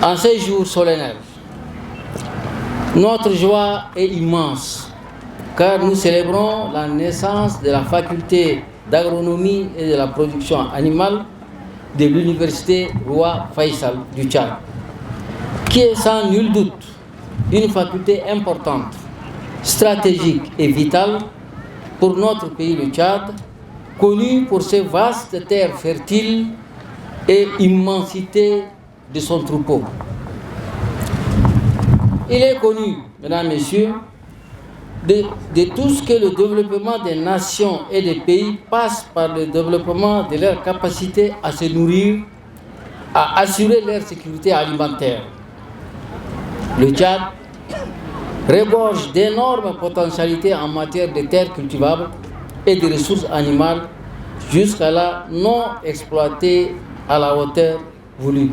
En ces jours solennels, notre joie est immense car nous célébrons la naissance de la faculté d'agronomie et de la production animale de l'université Roi Faisal du Tchad, qui est sans nul doute une faculté importante, stratégique et vitale pour notre pays, le Tchad, connu pour ses vastes terres fertiles et immensité de son troupeau. Il est connu, mesdames, messieurs, de tout ce que le développement des nations et des pays passe par le développement de leur capacité à se nourrir, à assurer leur sécurité alimentaire. Le Tchad regorge d'énormes potentialités en matière de terres cultivables et de ressources animales jusqu'à là non exploitées à la hauteur voulue.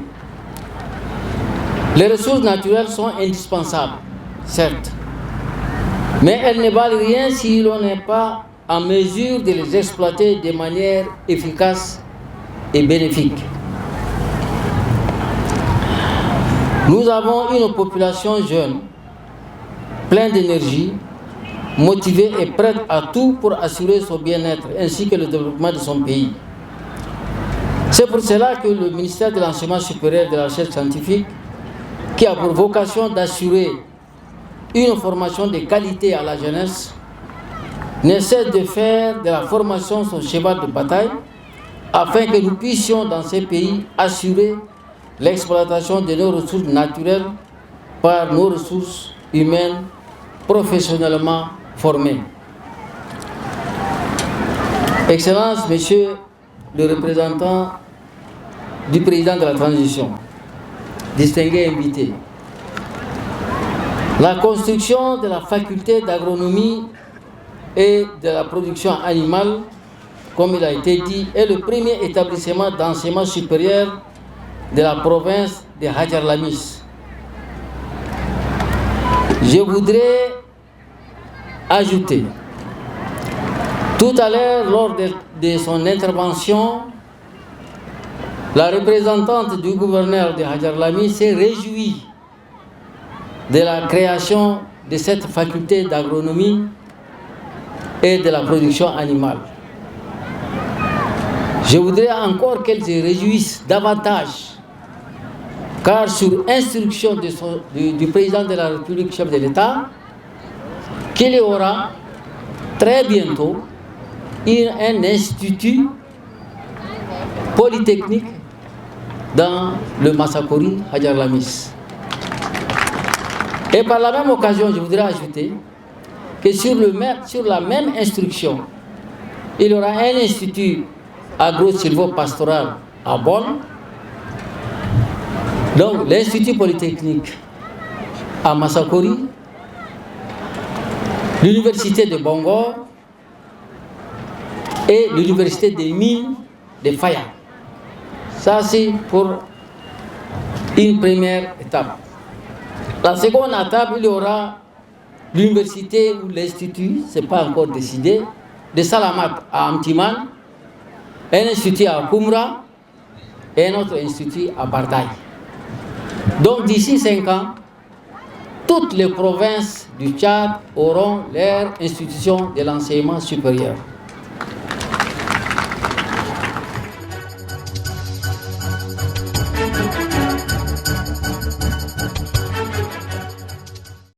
Les ressources naturelles sont indispensables, certes, mais elles ne valent rien si l'on n'est pas en mesure de les exploiter de manière efficace et bénéfique. Nous avons une population jeune, pleine d'énergie, motivée et prête à tout pour assurer son bien-être ainsi que le développement de son pays. C'est pour cela que le ministère de l'Enseignement supérieur et de la Recherche scientifique, qui a pour vocation d'assurer une formation de qualité à la jeunesse, ne cesse de faire de la formation son cheval de bataille afin que nous puissions dans ces pays assurer l'exploitation de nos ressources naturelles par nos ressources humaines professionnellement formées. Excellences, Messieurs le représentant du président de la transition, distingués invités, la construction de la faculté d'agronomie et de la production animale, comme il a été dit, est le premier établissement d'enseignement supérieur de la province de Hadjar Lamis. Je voudrais ajouter, tout à l'heure, lors de son intervention, la représentante du gouverneur de Hadjar Lamis s'est réjouie de la création de cette faculté d'agronomie et de la production animale. Je voudrais encore qu'elle se réjouisse davantage, car sur instruction du président de la République, chef de l'État, qu'il y aura très bientôt un institut polytechnique dans le Massakori Hadjar Lamis. Et par la même occasion, je voudrais ajouter que sur la même instruction, il y aura un institut agro-silvo-pastoral à Bonn, donc l'institut polytechnique à Massakori, l'université de Bangor et l'université des mines de Faya. Ça, c'est pour une première étape. La seconde étape, il y aura l'université ou l'institut, ce n'est pas encore décidé, de Salamat à Amtiman, un institut à Koumra et un autre institut à Bardaï. Donc d'ici 5 ans, toutes les provinces du Tchad auront leur institution de l'enseignement supérieur.